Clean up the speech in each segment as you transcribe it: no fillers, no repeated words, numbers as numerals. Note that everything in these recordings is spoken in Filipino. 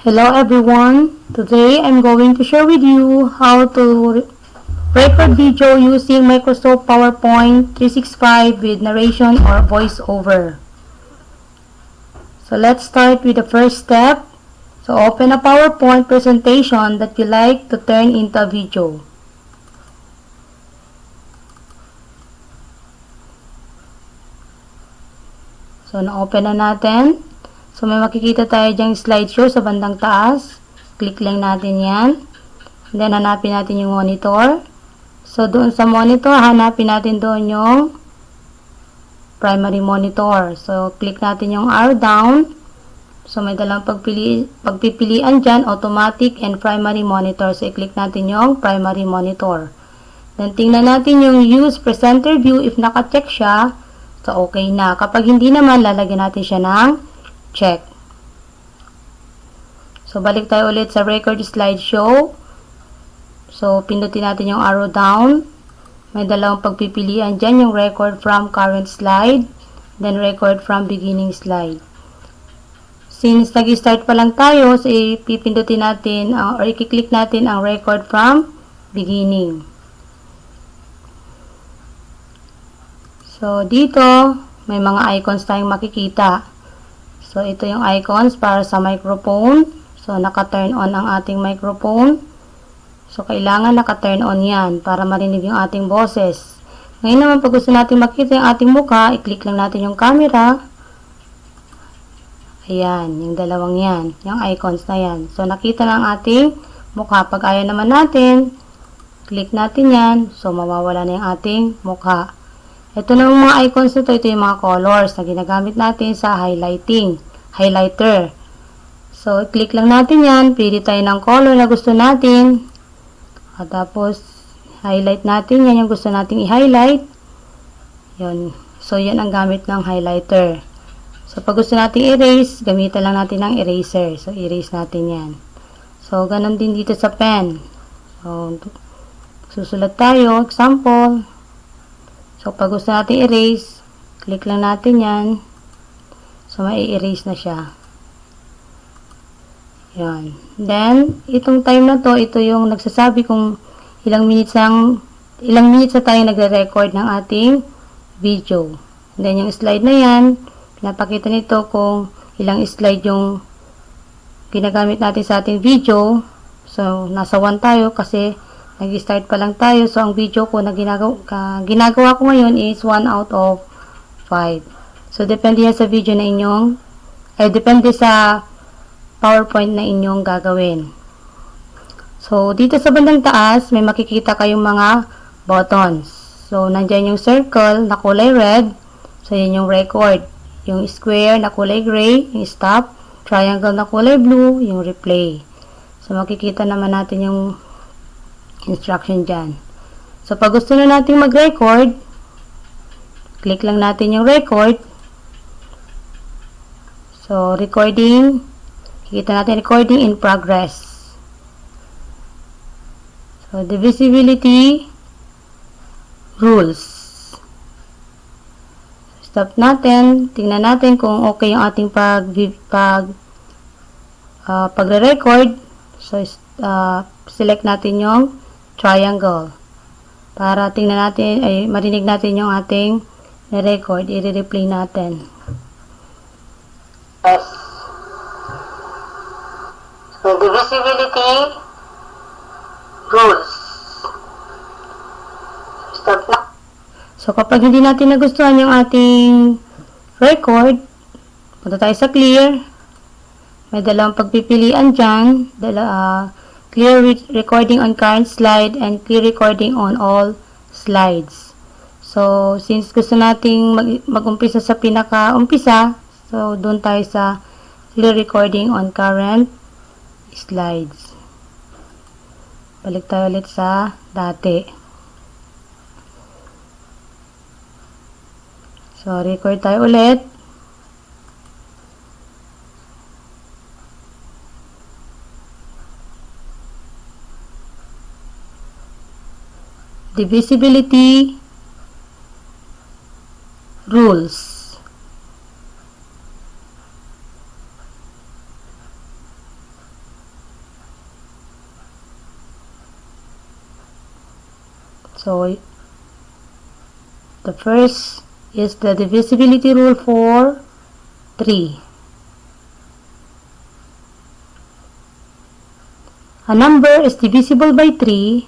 Hello everyone. Today I'm going to share with you how to record video using Microsoft PowerPoint 365 with narration or voiceover. So let's start with the first step. So open a PowerPoint presentation that you like to turn into a video. So na-open na natin. So may makikita tayo dyang slideshow sa bandang taas. Click lang natin yan. Then hanapin natin yung monitor. So doon sa monitor, hanapin natin doon yung primary monitor. So click natin yung arrow down. So may dalang pagpipilian dyan, automatic and primary monitor. So i-click natin yung primary monitor. Then tingnan natin yung use presenter view. If naka-check siya, so okay na. Kapag hindi naman, lalagyan natin siya ng check. So balik tayo ulit sa record slideshow. So pindutin natin yung arrow down. May dalawang pagpipilian dyan, yung record from current slide, then record from beginning slide. Since nag-start pa lang tayo, so ipipindutin natin or i-click natin ang record from beginning. So dito, may mga icons tayong makikita. So ito yung icons para sa microphone. So naka-turn on ang ating microphone. So kailangan naka-turn on yan para marinig yung ating boses. Ngayon naman pag gusto natin makita yung ating mukha, i-click lang natin yung camera. Ayan, yung dalawang yan. Yung icons na yan. So nakita na ang ating mukha. Pag ayaw naman natin, click natin yan. So mawawala na yung ating mukha. Ito na yung mga icons nito. Ito yung mga colors na ginagamit natin sa highlighter. So click lang natin yan. Pili tayo ng color na gusto natin. At tapos, highlight natin. Yan yung gusto nating i-highlight. Yun. So, yan ang gamit ng highlighter. So, pag gusto nating erase, gamitan lang natin ng eraser. So, erase natin yan. So, ganun din dito sa pen. So, susulat tayo. Example. So, pag gusto nating erase, click lang natin yan. So, mai-erase na siya. Yan. Then, itong time na to, ito yung nagsasabi kung ilang minutes na tayo nagre-record ng ating video. Then, yung slide na yan, pinapakita nito kung ilang slide yung ginagamit natin sa ating video. So, nasa 1 tayo kasi nag-start pa lang tayo. So, ang video ko na ginagawa ko ngayon is 1 out of 5. So, depende yan sa video na inyong, depende sa PowerPoint na inyong gagawin. So, dito sa bandang taas, may makikita kayong mga buttons. So, nandyan yung circle na kulay red. So, yun yung record. Yung square na kulay gray, yung stop. Triangle na kulay blue, yung replay. So, makikita naman natin yung instruction dyan. So, pag gusto na natin mag-record, click lang natin yung record. So, recording. Kita natin recording in progress. So, the visibility rules. Stop natin. Tingnan natin kung okay yung ating pagre-record. So, select natin yung triangle. Para tingnan natin, marinig natin yung ating record. I-replay natin. Yes. So, the visibility rules. Stop na. So, kapag hindi natin nagustuhan yung ating record, punta tayo sa clear. May dalawang pagpipilian dyan. Clear recording on current slide and clear recording on all slides. So, since gusto nating mag-umpisa sa pinaka-umpisa, so, doon tayo sa clear recording on current slides. Balik tayo ulit sa dati. So, record tayo ulit. The visibility rules. So, the first is the divisibility rule for 3. A number is divisible by 3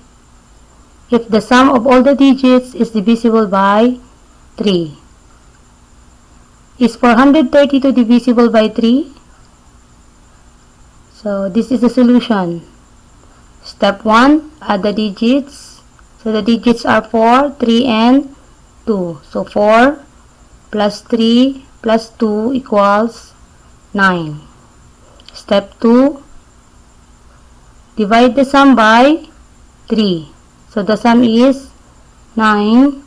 if the sum of all the digits is divisible by 3. Is 432 divisible by 3? So, this is the solution. Step 1, add the digits. So, the digits are 4, 3, and 2. So, 4 plus 3 plus 2 equals 9. Step 2, divide the sum by 3. So, the sum is 9.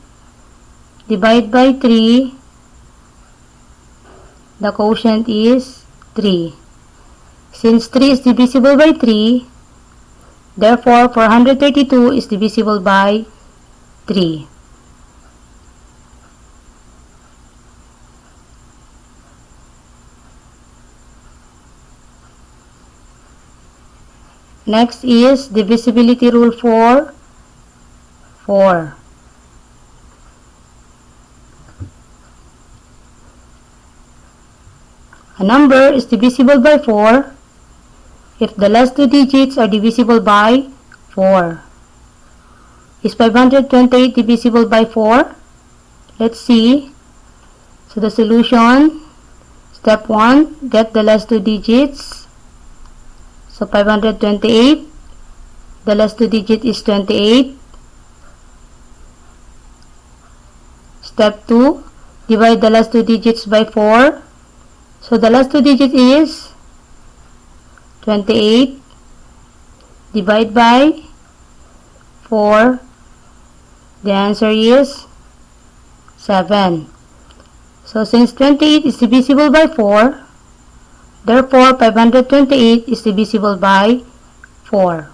Divide by 3. The quotient is 3. Since 3 is divisible by 3, therefore 432 is divisible by 3. Next is divisibility rule for 4. A number is divisible by 4 if the last two digits are divisible by 4. Is 528 divisible by 4? Let's see. So the solution, step 1, get the last two digits. So 528, the last two digit is 28. Step 2, divide the last two digits by 4. So the last two digit is 28. Divide by 4. The answer is 7. So since 28 is divisible by 4, therefore 528 is divisible by 4.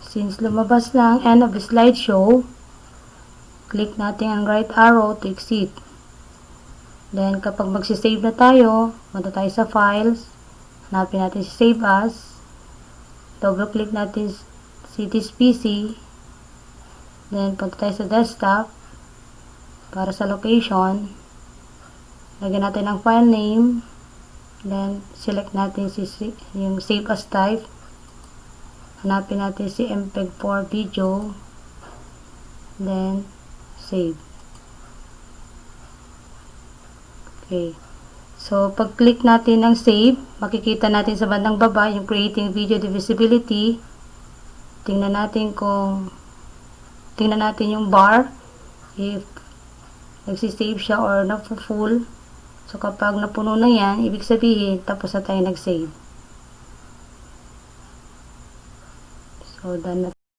Since lumabas na ang end of the slideshow, click natin ang right arrow to exit. Then, kapag magsisave na tayo, punta tayo sa files, hanapin natin si save as, double click natin si this PC, then punta tayo sa desktop, para sa location, lagyan natin ang file name, then select natin yung save as type, hanapin natin si MPEG-4 video, then save. Okay. So, pag-click natin ng save, makikita natin sa bandang baba yung creating video divisibility. Tingnan natin yung bar if nagsisave siya or na-full. So, kapag napuno na yan, ibig sabihin, tapos na tayo nag-save. So, done na.